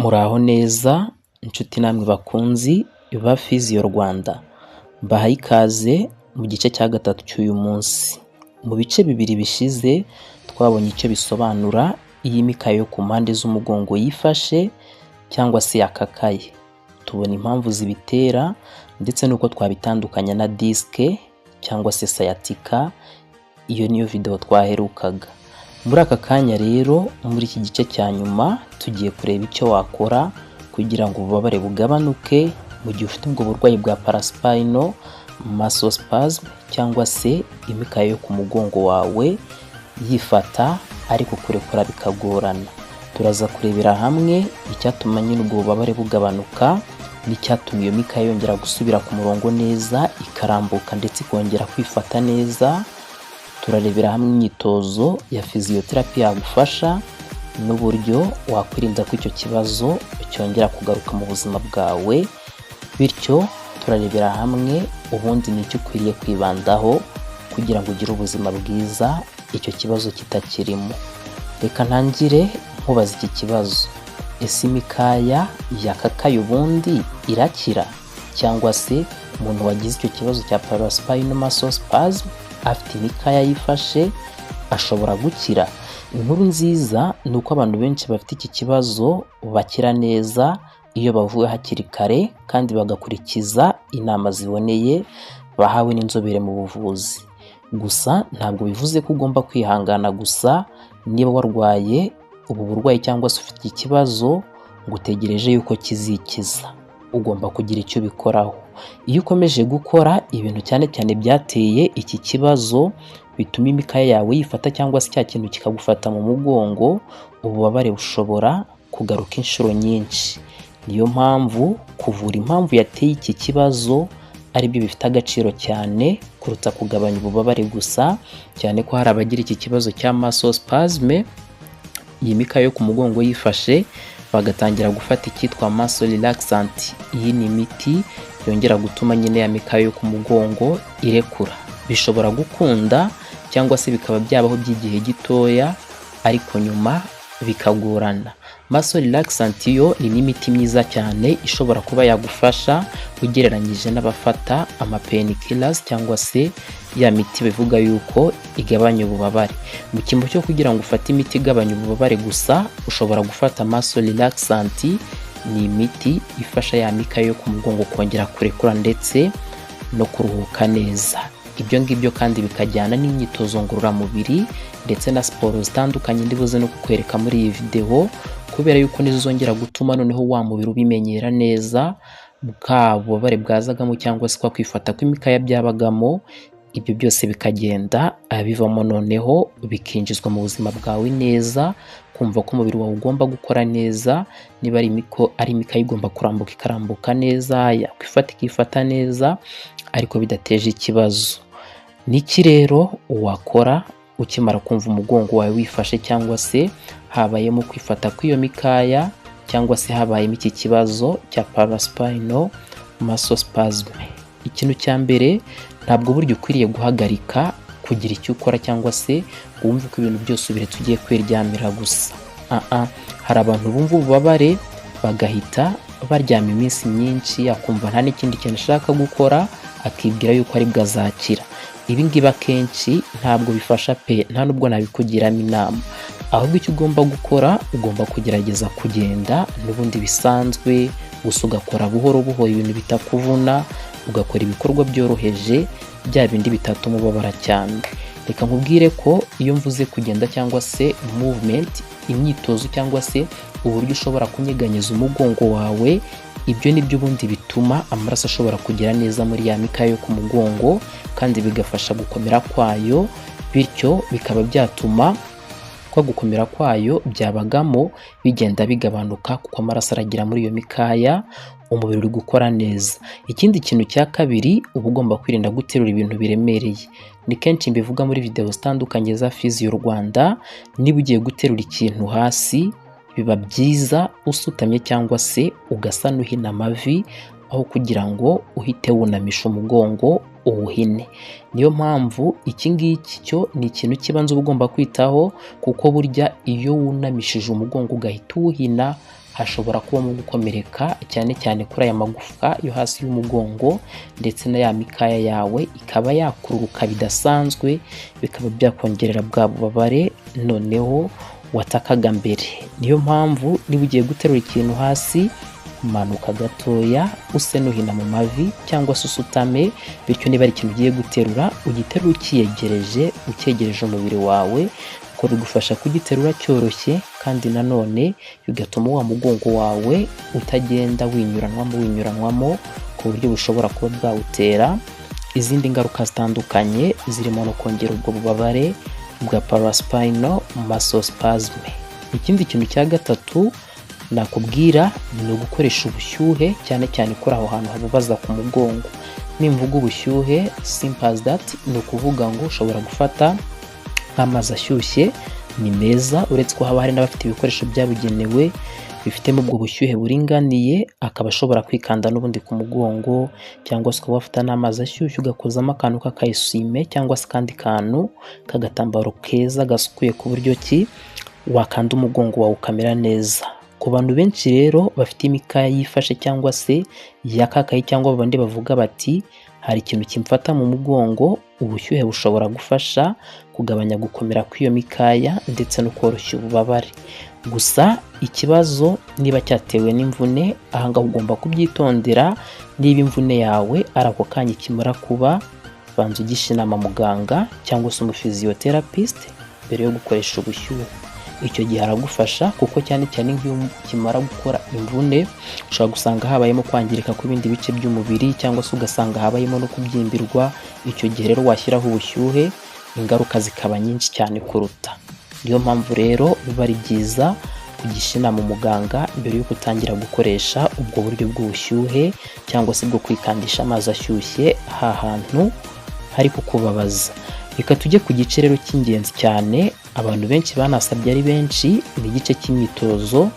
Muraho neza inshuti namwe bakunzi ba Physio Rwanda, mbahaye ikaze mu gice cya gatatu cy'uyu munsi. Mu bice bibiri bishize twabonye icyo bisobanura iyo imikaya yo ku mpande z'umugongo yifashe cyangwa se yakakaye, tubona impamvu zibitera ndetse n'uko twabitandukanya na disike cyangwa se sciatica. Iyo niyo video twaherukaga. Muri aka kanya rero, muri iki gice cya nyuma tugiye kureba icyo wakora kugira ngo ububabare bugabanuke mu gihe ufite ubwo burwayi bwa paraspinal muscle spasm cyangwa se imikaya yo ku mugongo wawe yifata ariko kurekura bikagorana. Turaza kurebera hamwe icyatuma nyine ubwo bubabare bugabanuka n'icyatuma iyo mikaya yongera gusubira ku murongo neza, ikarambuka ndetse ikongera kwifata neza. Turarebera hamwe imyitozo ya physiotherapy yagufasha n'uburyo wakwirinda ko icyo kibazo cyongera kugaruka mu buzima bwawe. Bityo turarebera hamwe ubundi n'icyo ukwiriye kwibandaho kugira ngo ugire ubuzima bwiza icyo kibazo kitakirimo. Reka ntangire nkubaza iki kibazo: ese imikaya yakakaye ubundi irakira? Cyangwa se umuntu wagize icyo kibazo cya paraspinal muscle spasm afite imikaya yifashe ashobora gukira? Inkuru nziza ni uko abantu benshi bafite iki kibazo bakira neza iyo bavuwe hakiri kare kandi bagakurikiza inama ziboneye bahawe n'inzobere mu buvuzi. Gusa ntabwo bivuze ko ugomba kwihangana gusa niba warwaye ubu burwayi cyangwa se ufite ikibazo ngo utegereje yuko kizikiza. Ugomba kugira icyo bikoraho. Iyo ukomeje gukora ibintu cyane cyane byateye iki kibazo bituma imikaya yawe yifata cyangwa se cya kintu kikagufata mu mugongo, ububabare bushobora kugaruka inshuro nyinshi. Niyo mpamvu kuvura impamvu yateye iki kibazo aribyo bifite agaciro cyane kuruta kugabanya ububabare gusa, cyane ko hari abagira iki kibazo cya muscle spasm, iyi mikaya yo ku mugongo yifashe bagatangira gufata icyitwa muscle relaxant. Iyi ni imiti yongera gutuma nyine ya mikaya yo ku mugongo irekura. Bishobora gukunda cyangwa se bikaba byabaho by'igihe gitoya ariko nyuma bikagorana. Muscle relaxant yo ni n'imiti myiza cyane ishobora kuba yagufasha ugereranyije n'abafata painkillers cyangwa se ya miti bivuga yuko igabanya ububabare. Mu cyimbo cyo kugira ngo ufate imiti igabanya ububabare gusa, ushobora gufata muscle relaxant. Ni imiti ifasha ya mikaya yo ku mugongo kongera kurekura ndetse no kuruhuka neza. Ibyo ngibyo kandi bikajyana n'imyitozo ngororamubiri ndetse na siporo zitandukanye ndibuze no kukwereka muri iyi video, kubera yuko nizo zongera gutuma noneho wa mubiri ubimenyera neza, bwa bubabare bwazagamo cyangwa se kwa kwifata kw'imikaya byabagamo, ibyo byose bikagenda bivamo noneho bikinjizwa mu buzima bwawe neza, kumva ko umubiri wawe ugomba gukora neza. Niba ari imikaya igomba kurambuka ikarambuka neza, yakwifata ikifata neza ariko bidateje ikibazo. Niki rero wakora ukimara kumva umugongo wawe wifashe cyangwa se habayemo kwifata kw'iyo mikaya cyangwa se habayemo iki kibazo cya paraspinal muscle spasm? Ikintu cya mbere, ntabwo buryo ukwiriye guhagarika kugira icyo ukora cyangwa se wumve ko ibintu byose ubiretse ugiye kwiryamira gusa. Hari abantu bumva ububabare bagahita baryama iminsi myinshi, akumva nta n'ikindi kintu ashaka gukora, akibwira yuko ari bwo azakira. Ibi ngibi akenshi ntabwo bifasha pe, nta nubwo nabikugiramo inama. Ahubwo icyo ugomba gukora, ugomba kugerageza kugenda n'ubundi bisanzwe, gusa ugakora buhoro buhoro ibintu bitakuvuna, ugakora ibikorwa byoroheje, bya bindi bitatuma ubabara cyane. Reka nkubwire ko iyo mvuze kugenda cyangwa se movement, imyitozo cyangwa se uburyo ushobora kunyeganyeza umugongo wawe, ibyo nibyo ubundi bituma amaraso ashobora kugera neza muri ya mikaya yo ku mugongo kandi bigafasha gukomera kwayo, bityo bikaba byatuma kwa gukomera kwayo byabagamo bigenda bigabanuka kuko amaraso aragira muri iyo mikaya, umubiri uri gukora neza. Ikindi kintu cya kabiri, uba ugomba kwirinda guterura ibintu biremereye. Ni kenshi mbivuga muri video zitandukanye za Physio Rwanda, niba ugiye guterura ikintu hasi biba byiza usutamye cyangwa se ugasa n'uhina amavi, aho kugira ngo uhite wunamisha umugongo uwuhine. Niyo mpamvu iki ngiki cyo ni ikintu kibanza uba ugomba kwitaho, kuko burya iyo wunamishije umugongo ugahita uwuhina hashobora kubamo gukomereka cyane cyane kuri aya magufwa yo hasi y'umugongo, ndetse na ya mikaya yawe ikaba yakururuka bidasanzwe, bikaba byakongerera bwa bubabare noneho watakaga mbere. Niyo mpamvu niba ugiye guterura ikintu hasi, manuka gatoya use nuhina mu mavi cyangwa se usutame, bityo niba ari ikintu ugiye guterura ugiterura ucyegereje umubiri wawe, ko bigufasha kugiterura cyoroshye, kandi nanone bigatuma wa mugongo wawe utagenda winyuranwamo ku buryo bushobora kuba bwawutera izindi ngaruka zitandukanye, zirimo no kongera ubwo bubabare bwa paraspinal muscle spasm. Ikindi kintu cya gatatu nakubwira ni ugukoresha ubushyuhe, cyane cyane kuri aho hantu hababaza ku mugongo. Nimvuga ubushyuhe, simple as that, ni ukuvuga ngo ushobora gufata nk'amazi ashyushye, ni meza, uretse ko haba hari n'abafite ibikoresho byabugenewe bifitemo ubwo bushyuhe buringaniye, akaba ashobora kwikanda n'ubundi ku mugongo, cyangwa se ukaba wafata n'amazi ashyushye ugakozamo akantu k'akayisime cyangwa se akandi kantu k'agatambaro keza gasukuye, ku buryo ki wakanda umugongo wawe ukamera neza. Ku bantu benshi rero bafite imikaya yifashe cyangwa se yakakaye, cyangwa abandi bavuga bati hari ikintu kimfata mu mugongo, ubushyuhe bushobora gufasha kugabanya gukomera kw'iyo mikaya ndetse no koroshya ububabare. Gusa ikibazo niba cyatewe n'imvune, ahangaha ugomba kubyitondera. Niba imvune yawe ari ako kanya ikimara kuba, banza ugisha inama muganga cyangwa se umuphysiotherapist mbere yo gukoresha ubushyuhe. Icyo gihe aragufasha, kuko cyane cyane nk'iyo ukimara gukora imvune ushobora gusanga habayemo kwangirika kw'ibindi bice by'umubiri, cyangwa se ugasanga habayemo no kubyimbirwa. Icyo gihe rero washyiraho ubushyuhe, ingaruka zikaba nyinshi cyane kuruta. Niyo mpamvu rero biba ari byiza kugisha inama umuganga mbere yo gutangira gukoresha ubwo buryo bw'ubushyuhe, cyangwa se bwo kwikandisha amazi ashyushye ha hantu hari kukubabaza. Reka tujye ku gice rero cy'ingenzi cyane abantu benshi banasabye ari benshi, ni igice cy'imyitozo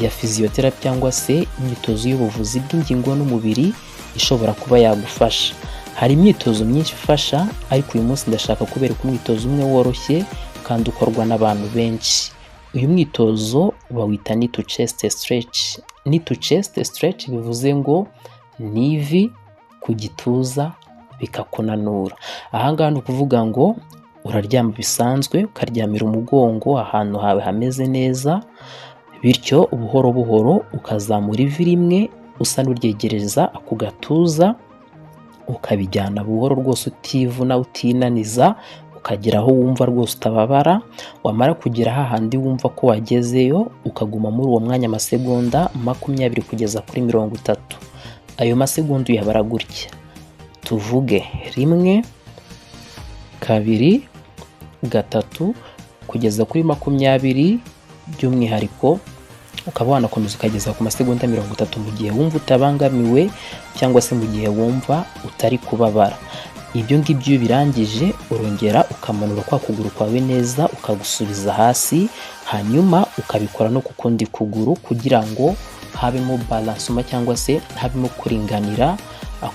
ya physiotherapy cyangwa se imyitozo y'ubuvuzi bw'ingingo n'umubiri ishobora kuba yagufasha. Hari imyitozo myinshi ifasha, ariko uyu munsi ndashaka kubereka umwitozo umwe woroshye kandi ukorwa n'abantu benshi. Uyu mwitozo bawita knee to chest stretch. Knee to chest stretch bivuze ngo ni ivi ku gituza bikakunanura. Ahangaha ni ukuvuga ngo uraryama bisanzwe, ukaryamira umugongo ahantu hawe hameze neza, bityo buhoro buhoro ukazamura ivi rimwe usa n'uryegereza ku gatuza, ukabijyana buhoro rwose utivuna utinaniza, ukagera aho wumva rwose utababara. Wamara kugera hahandi wumva ko wagezeyo, ukaguma muri uwo mwanya amasegonda 20 kugeza kuri 30. Ayo masegonda uyabara gutya, tuvuge 1, 2, 3 kugeza kuri 20, by'umwihariko ukaba wanakomeza ukageza ku masegonda 30 mu gihe wumva utabangamiwe, cyangwa se mu gihe wumva utari kubabara. Ibyo ngibyo iyo birangije, urongera ukamanura kwa kuguru kwawe neza ukagusubiza hasi, hanyuma ukabikora no ku kundi kuguru kugira ngo habemo balancement cyangwa se habemo kuringanira,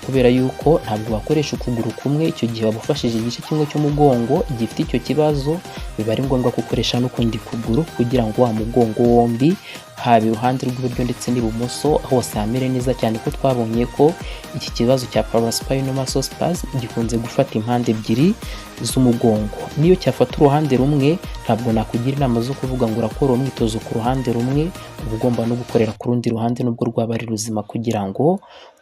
kubera yuko ntabwo wakoresha ukuguru kumwe, icyo gihe wabufashije igice kimwe cy'umugongo gifite icyo kibazo, biba ari ngombwa gukoresha n'ukundi kuguru kugira ngo wa mugongo wombi, haba iruhande rw'iburyo ndetse n'ibumoso, hose hamere neza cyane, ko twabonye ko iki kibazo cya paraspinal muscle spasm gikunze gufata impande ebyiri z'umugongo. Niyo cyafata uruhande rumwe, ntabwo nakugira inama zo kuvuga ngo urakora umwitozo ku ruhande rumwe, uba ugomba no gukorera ku rundi ruhande nubwo rwaba ari ruzima, kugira ngo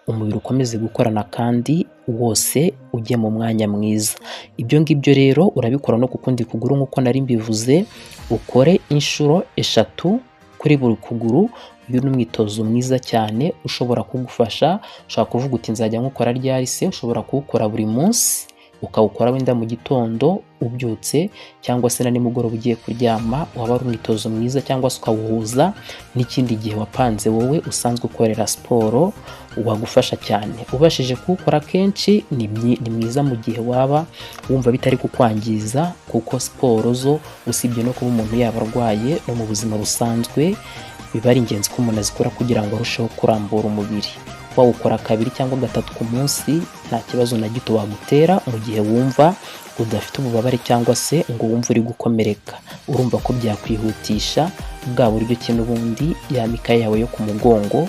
umubiri ukomeze gukorana kandi wose ujye mu mwanya mwiza. Ibyo ngibyo rero urabikora no ku kundi kuguru nk'uko nari mbivuze, ukore inshuro 3 kuri buri kuguru. Uyu ni umwitozo mwiza cyane ushobora kugufasha. Ushobora kuvuga uti nzajya nkukora ryari se? Ushobora kuwukora buri munsi, ukawukora wenda mu gitondo ubyutse, cyangwa se na nimugoroba ugiye kuryama. Waba ari umwitozo mwiza, cyangwa se ukawuhuza n'ikindi gihe wapanze wowe usanzwe ukorera siporo, wagufasha cyane. Ubashije kuwukora kenshi ni mwiza mu gihe waba wumva bitari kukwangiza, kuko siporo zo usibye no kuba umuntu yaba arwaye, no mu buzima busanzwe biba ari ingenzi ko umuntu azikora kugira ngo arusheho kurambura umubiri. wawukora 2 cyangwa 3 ku munsi nta kibazo na gito wagutera mu gihe wumva udafite ububabare cyangwa se ngo wumve uri gukomereka. Urumva ko byakwihutisha bwa buryo ki n'ubundi ya mikaya yawe yo ku mugongo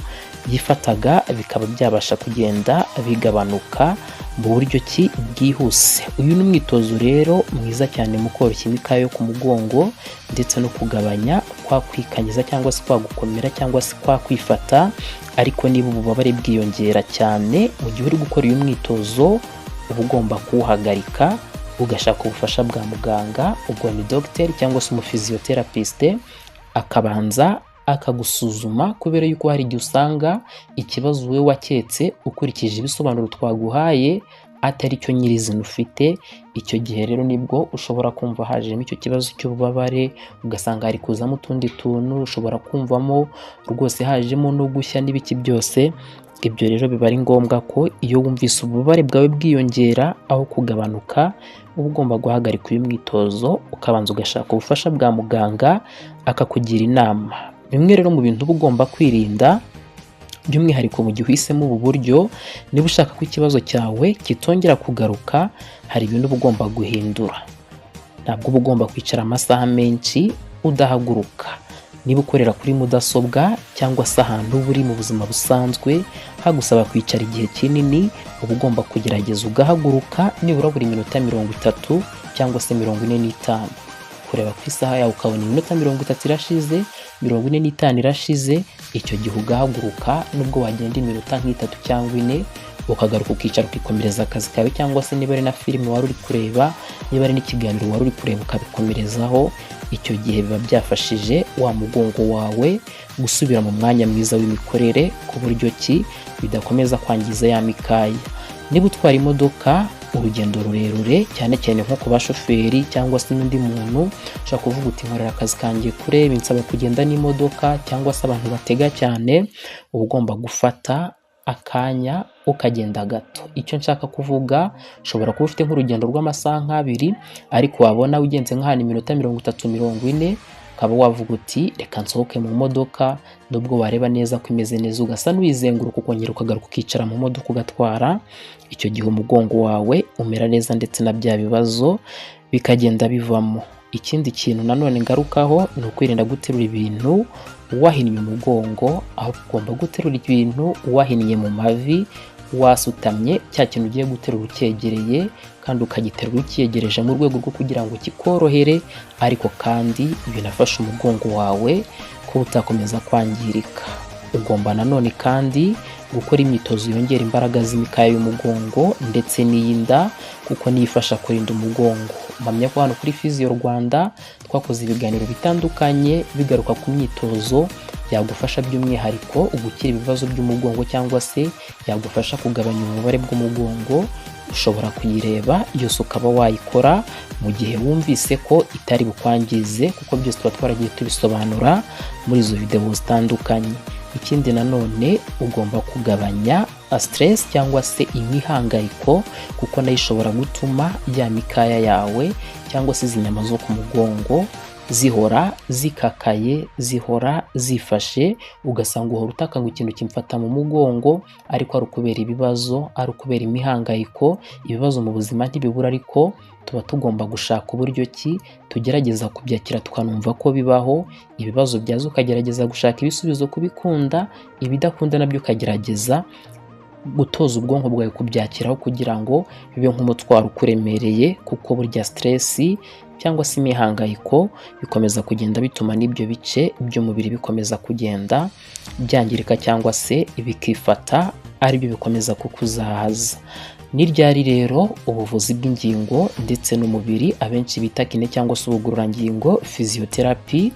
yifataga bikaba byabasha kugenda bigabanuka mu buryo ki bwihuse. Uyu ni umwitozo rero mwiza cyane mu koroshya imikaya yo ku mugongo ndetse no kugabanya kwa kwikanyiza cyangwa se kwa gukomera cyangwa se kwa kwifata, ariko niba ububabare bwiyongera cyane mu gihe uri gukora uyu mwitozo uba ugomba kuwuhagarika ugashaka ubufasha bwa muganga, ubwo ni dogiteri cyangwa se umuphysiotherapiste akabanza akagusuzuma, kubera yuko hari igihe usanga ikibazo we waketse ukurikije ibisobanuro twaguhaye atari cyo nyirizina ufite. Icyo gihe rero nibwo ushobora kumva hajemo icyo kibazo cy'ububabare, ugasanga hari kuzamo utundi tuntu, ushobora kumvamo rwose hajemo no gushya n'ibiki byose. Ibyo rero biba ari ngombwa ko iyo wumvise ububabare bwawe bwiyongera aho kugabanuka, uba ugomba guhagarika uyu mwitozo ukabanza ugashaka ubufasha bwa muganga akakugira inama. Bimwe rero mu bintu uba ugomba kwirinda by'umwihariko mu gihe uhisemo ubu buryo, niba ushaka ko ikibazo cyawe kitongera kugaruka, hari ibintu uba ugomba guhindura. Ntabwo uba ugomba kwicara amasaha menshi udahaguruka. Niba ukorera kuri mudasobwa cyangwa se ahantu uba uri mu buzima busanzwe hagusaba kwicara igihe kinini, uba ugomba kugerageza ugahaguruka nibura buri minota 30 cyangwa se 45. Kureba ku isaha yawe ukabona iminota 30 irashize, 45 irashize, icyo gihe ugahaguruka nubwo wagenda iminota nk'itatu cyangwa 4, ukagaruka ukicara ukikomereza akazi kawe, cyangwa se niba ari na filime wari uri kureba, niba ari n'ikiganiro wari uri kureba ukabikomerezaho. Icyo gihe biba byafashije wa mugongo wawe gusubira mu mwanya mwiza w'imikorere ku buryo ki bidakomeza kwangiza ya mikaya. Niba utwara imodoka urugendo rurerure, cyane cyane nko ku bashoferi cyangwa se n'undi muntu ushaka kuvuga uti nkorera akazi kanjye kure binsaba kugenda n'imodoka, cyangwa se abantu batega cyane, uba ugomba gufata akanya ukagenda gato. Icyo nshaka kuvuga, ushobora kuba ufite nk'urugendo rw'amasaha nk'abiri, ariko wabona ugenze nk'ahantu iminota 30-40, ukaba wavuga uti reka nsohoke mu modoka, nubwo wareba neza ko imeze neza ugasa n'uyizenguruka ukongera ukagaruka ukicara mu modoka ugatwara. Icyo gihe umugongo wawe umera neza ndetse na bya bibazo bikagenda bivamo. Ikindi kintu nanone ngarukaho ni ukwirinda guterura ibintu wahinnye umugongo, aho ugomba guterura ibintu wahinnye mu mavi, wasutamye, cya kintu ugiye guterura ucyegereye kandi ukagiterura ucyegereje mu rwego rwo kugira ngo kikorohere, ariko kandi binafasha umugongo wawe ko utakomeza kwangirika. Ugomba nanone kandi gukora imyitozo yongera imbaraga z'imikaya y'umugongo ndetse n'iy'inda, kuko niyifasha kurinda umugongo. Mpamya ko hano kuri Physio Rwanda twakoze ibiganiro bitandukanye bigaruka ku myitozo yagufasha by'umwihariko gukira ibibazo by'umugongo cyangwa se yagufasha kugabanya ububabare bw'umugongo. Ushobora kuyireba yose ukaba wayikora mu gihe wumvise ko itari bukwangize, kuko byose tuba twaragiye tubisobanura muri izo video zitandukanye. Ikindi nanone ugomba kugabanya stress cyangwa se imihangayiko, kuko nayo ishobora gutuma ya mikaya yawe cyangwa se izi nyama zo ku mugongo zihora zikakaye, zihora zifashe, ugasanga uhora utaka ngo ikintu kimfata mu mugongo, ariko ari ukubera ibibazo, ari ukubera imihangayiko. Ibibazo mu buzima ntibibura, ariko tuba tugomba gushaka uburyo ki tugerageza kubyakira tukanumva ko bibaho. Ibibazo byazo ukagerageza gushaka ibisubizo kubikunda, ibidakunda nabyo ukagerageza gutoza ubwonko bwawe kubyakiraho kugira ngo bibe nk'umutwaro ukuremereye, kuko burya stress cyangwa se imihangayiko bikomeza kugenda bituma n'ibyo bice by'umubiri bikomeza kugenda byangirika cyangwa se bikifata, ari byo bikomeza kukuzahaza. Ni ryari rero ubuvuzi bw'ingingo ndetse n'umubiri abenshi bita kine cyangwa se ubugororangingo physiotherapy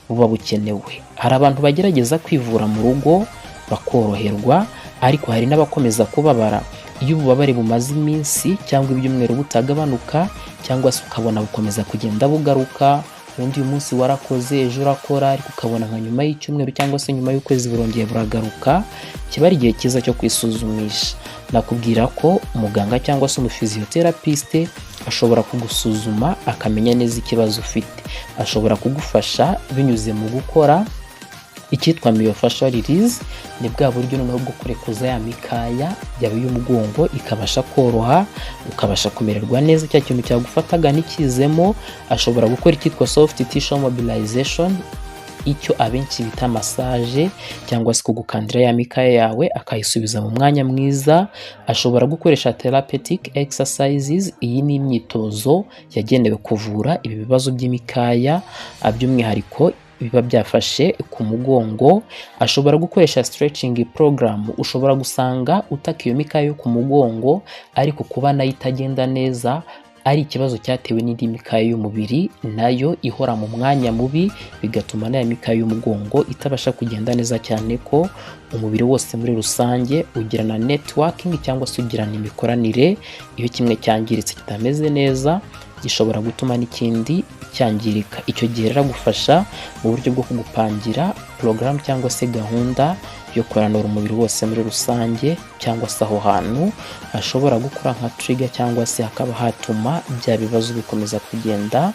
buba bukenewe? Hari abantu bagerageza kwivura mu rugo bakoroherwa, ariko hari n'abakomeza kubabara. Iyo ububabare bumaze iminsi cyangwa ibyumweru butagabanuka, cyangwa se ukabona bukomeza kugenda bugaruka, undi uyu munsi warakoze ejo urakora, ariko ukabona nka nyuma y'icyumweru cyangwa se nyuma y'ukwezi burongeye buragaruka, kiba ari igihe cyiza cyo kwisuzumisha. Nakubwira ko umuganga cyangwa se umuphysiotherapiste ashobora kugusuzuma akamenya neza ikibazo ufite. Ashobora kugufasha binyuze mu gukora Icyitwa myofascial release ni bwa buryo noneho bwo kurekuza ya mikaya yawe y'umugongo ikabasha koroha, ukabasha kumererwa neza, cya kintu cyagufataga nikizemo. Ashobora gukora icyitwa soft tissue mobilization, icyo abenshi bita massage, cyangwa se kugukandira ya mikaya yawe akayisubiza mu mwanya mwiza. Ashobora gukoresha therapeutic exercises, iyi ni imyitozo yagenewe kuvura ibi bibazo by'imikaya by'umwihariko biba byafashe ku mugongo. Ashobora gukoresha stretching program, ushobora gusanga utaka iyo mikaya yo ku mugongo ariko kuba nayo itagenda neza ari ikibazo cyatewe n'indi mikaya y'umubiri nayo ihora mu mwanya mubi, bigatuma nayo mikaya y'umugongo itabasha kugenda neza, cyane ko umubiri wose muri rusange ugirana networking cyangwa se ugirana imikoranire. Iyo kimwe cyangiritse kitameze neza gishobora gutuma n'ikindi cyangirika. Icyo gihe ragufasha mu buryo bwo kugupangira program cyangwa se gahunda yo kuranura umubiri wose muri rusange, cyangwa se aho hantu ashobora gukora nka trigger cyangwa se hakaba hatuma bya bibazo bikomeza kugenda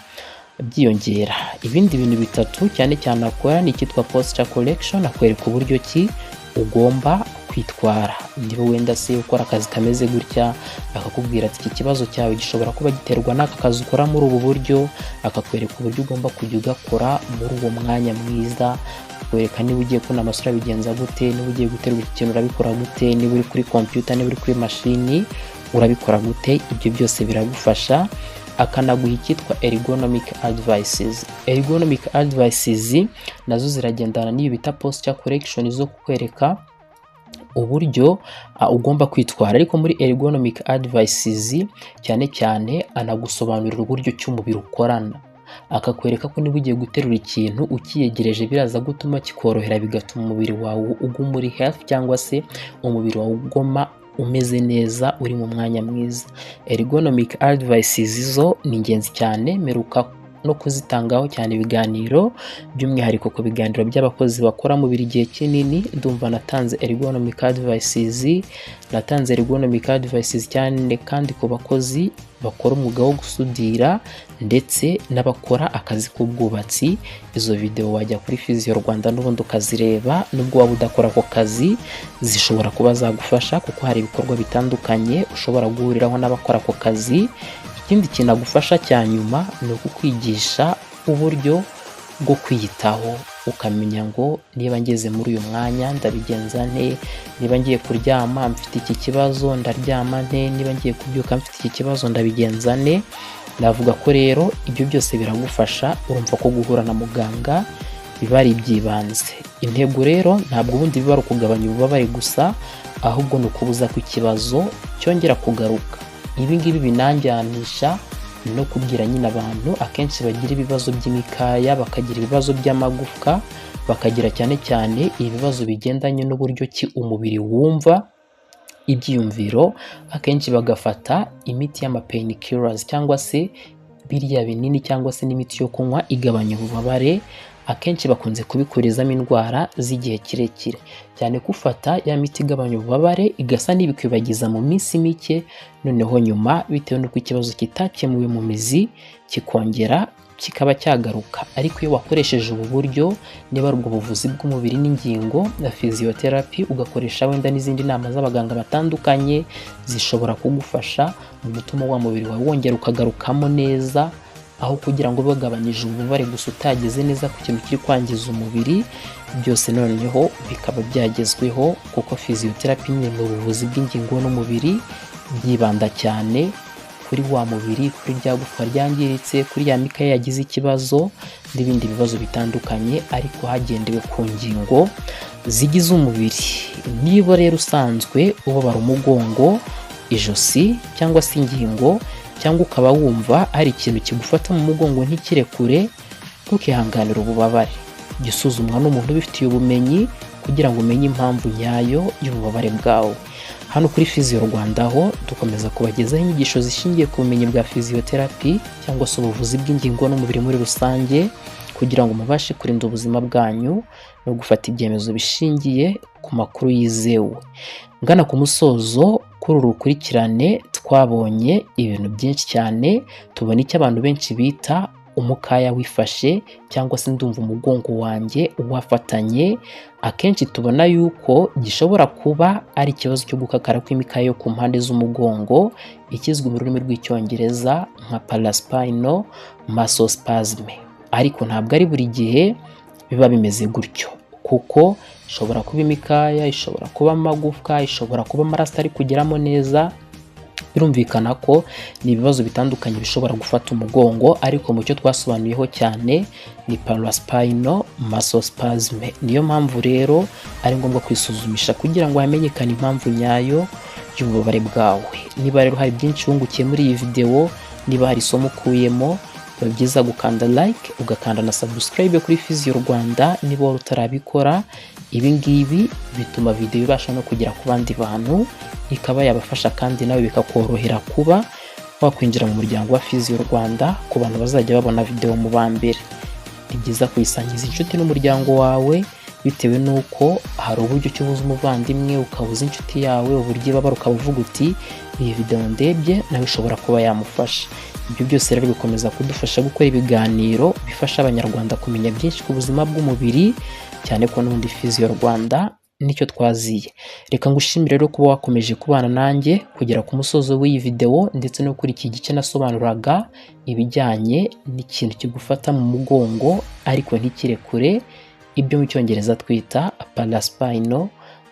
byiyongera. Ibindi bintu bitatu cyane cyane akora ni icyitwa posture correction, akwereka uburyo ki ugomba kwitwara. Niba wenda se ukora akazi kameze gutya akakubwira ati iki kibazo cyawe gishobora kuba giterwa n'aka kazi ukora muri ubu buryo, akakwereka uburyo ugomba kujya ugakora muri uwo mwanya mwiza, akakwereka niba ugiye kuna amasura bigenza gute, niba ugiye guterura iki kintu urabikora gute, niba uri kuri computer, niba uri kuri mashini urabikora gute. Ibyo byose biragufasha. Akanaguha icyitwa ergonomic advices. Ergonomic advices nazo ziragendana n'iyo bita posture correction, zo kukwereka uburyo ugomba kwitwara. Ariko muri ergonomic advices cyane cyane anagusobanurira uburyo cy'umubiri ukorana, akakwereka ko niba ugiye guterura ikintu ukiyegereje biraza gutuma kikorohera, bigatuma umubiri wawe uguma muri health, cyangwa se umubiri wawe ugoma umeze neza, uri mu mwanya mwiza. Ergonomic advices zo ni ingenzi cyane, meruka no kuzitangaho cyane ibiganiro, by'umwihariko ku biganiro by'abakozi bakora mu biri gihe kinini. Ndumva natanze ergonomic advices, natanze ergonomic advices cyane kandi ku bakozi bakora umwuga wo gusudira ndetse n'abakora akazi k'ubwubatsi. Izo video wajya kuri Physio Rwanda n'ubundi ukazireba, nubwo waba udakora ako kazi zishobora kuba zagufasha, kuko hari ibikorwa bitandukanye ushobora guhuriraho n'abakora ako kazi. Ikindi kinagufasha cya nyuma ni ukukwigisha uburyo bwo kwiyitaho, ukamenya ngo niba ngeze muri uyu mwanya ndabigenza nte, niba ngiye kuryama mfite iki kibazo ndaryama nte, niba ngiye kubyuka mfite iki kibazo ndabigenza nte. Navuga ko rero ibyo byose biragufasha. Urumva ko guhura na muganga biba ari iby'ibanze. Intego rero ntabwo ubundi biba ari ukugabanya ububabare gusa, ahubwo ni ukubuza ko ikibazo cyongera kugaruka. Ibi ngibi binanjyanisha no kubwira nyine abantu akenshi bagira ibibazo by'imikaya, bakagira ibibazo by'amagufwa, bakagira cyane cyane ibibazo bigendanye n'uburyo ki umubiri wumva ibyiyumviro. Akenshi bagafata imiti y'amapainkillers cyangwa se biriya binini cyangwa se n'imiti yo kunywa igabanya ububabare. Akenshi bakunze kubikurizamo indwara z'igihe kirekire, cyane kufata ya miti igabanya ububabare igasa n'ibikwibagiza mu minsi mike, noneho nyuma bitewe n'uko ikibazo kitakemuwe mu mizi kikongera kikaba cyagaruka. Ariko iyo wakoresheje ubu buryo, niba ari ubwo buvuzi bw'umubiri n'ingingo na physiotherapy, ugakoresha wenda n'izindi nama z'abaganga batandukanye, zishobora kugufasha mu gutuma wa mubiri wawe wongera ukagarukamo neza, aho kugira ngo bagabanyije ububabare gusa utageze neza ku kintu kiri kwangiza umubiri. Byose noneho bikaba byagezweho, kuko physiotherapy ni mu buvuzi bw'ingingo n'umubiri, byibanda cyane kuri wa mubiri, kuri rya gufwa ryangiritse, kuri ya mikaya yagize ikibazo n'ibindi bibazo bitandukanye, ariko hagendewe ku ngingo zigize umubiri. Niba rero usanzwe ubabara umugongo, ijosi cyangwa se ingingo, cyangwa ukaba wumva hari ikintu kigufata mu mugongo ntikirekure, ntukihanganire ububabare. Gisuzumwa n'umuntu ubifitiye ubumenyi kugira ngo umenye impamvu nyayo y'ububabare bwawe. Hano kuri Physio Rwanda ho dukomeza kubagezaho inyigisho zishingiye ku bumenyi bwa physiotherapy cyangwa se ubuvuzi bw'ingingo n'umubiri muri rusange, kugira ngo mubashe kurinda ubuzima bwanyu no gufata ibyemezo bishingiye ku makuru yizewe. Ngana ku musozo kuri uru rukurikirane twabonye ibintu byinshi cyane. Tubona icyo abantu benshi bita umukaya wifashe cyangwa se ndumva umugongo wanjye wafatanye, akenshi tubona yuko gishobora kuba ari ikibazo cyo gukakara kw'imikaya yo ku mpande z'umugongo ikizwi mu rurimi rw'icyongereza nka paraspinal muscle spasm. Ariko ntabwo ari buri gihe biba bimeze gutyo, kuko ishobora kuba imikaya, ishobora kuba amagufwa, ishobora kuba amaraso ari kugeramo neza. Birumvikana ko ni ibibazo bitandukanye bishobora gufata umugongo, ariko mu cyo twasobanuyeho cyane ni paraspinal muscle spasm. Niyo mpamvu rero ari ngombwa kwisuzumisha kugira ngo hamenyekane impamvu nyayo y'ububabare bwawe. Niba rero hari byinshi wungukiye muri iyi video, niba hari isomo ukuyemo, biba byiza gukanda like, ugakanda na subscribe kuri Physio Rwanda niba wari utarabikora. Ibi ngibi bituma video ibasha no kugera ku bandi bantu, ikaba yabafasha kandi nawe bikakorohera kuba wakwinjira mu muryango wa Physio Rwanda ku bantu bazajya babona video mu bambere. Ni byiza kuyisangiza inshuti n'umuryango wawe, bitewe nuko hari uburyo cyubuza umuvandimwe, ukabuza inshuti yawe uburyo ibabara, ukavuga uti iyi video ndebye nawe ishobora kuba yamufasha. Ibyo byose rero bikomeza kudufasha gukora ibiganiro bifasha abanyarwanda kumenya byinshi ku buzima bw'umubiri, cyane ko n'ubundi Physio Rwanda nicyo twaziye. Reka ngushimire rero kuba wakomeje kubana nanjye kugera ku musozo w'iyi video, ndetse no kuri iki gice nasobanuraga ibijyanye n'ikintu kigufata mu mugongo ariko ntikirekure, ibyo mu cyongereza twita paraspinal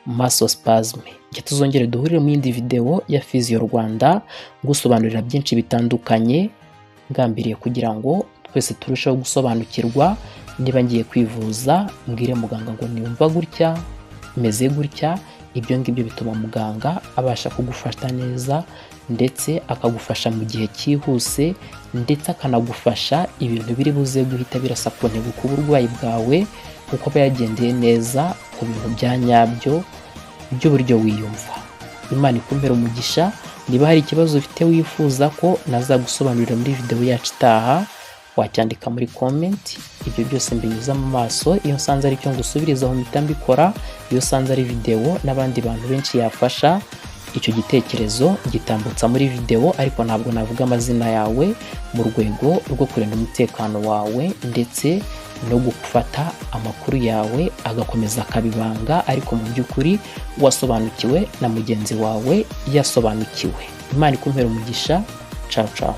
muscle spasm. Tuzongere duhurire mu yindi video ya Physio Rwanda gusobanurira byinshi bitandukanye, ngambiriye kugira ngo twese turusheho gusobanukirwa. Niba ngiye kwivuza, mbwire muganga ngo niyumva gutya, meze gutya. Ibyo ngibyo bituma muganga abasha kugufata neza, ndetse akagufasha mu gihe cyihuse, ndetse akanagufasha ibintu biri buze guhita birasa ku ntego ku burwayi bwawe, kuko aba yagendeye neza ku bintu bya nyabyo by'uburyo wiyumva. Imana ikumpere umugisha. Niba hari ikibazo ufite wifuza ko nazagusobanurira muri video yacu itaha, wacyandika muri comment. Ibyo byose mbinyuza mu maso, iyo nsanze ari cyo ngusubirizaho mpita mbikora. Iyo nsanze ari video n'abandi bantu benshi yafasha, icyo gitekerezo gitambutsa muri video, ariko ntabwo navuga amazina yawe, mu rwego rwo kurinda umutekano wawe, ndetse no gufata amakuru yawe agakomeza akabibanga, ariko mu by'ukuri wasobanukiwe na mugenzi wawe yasobanukiwe. Imana ikumpere umugisha. Ciao ciao.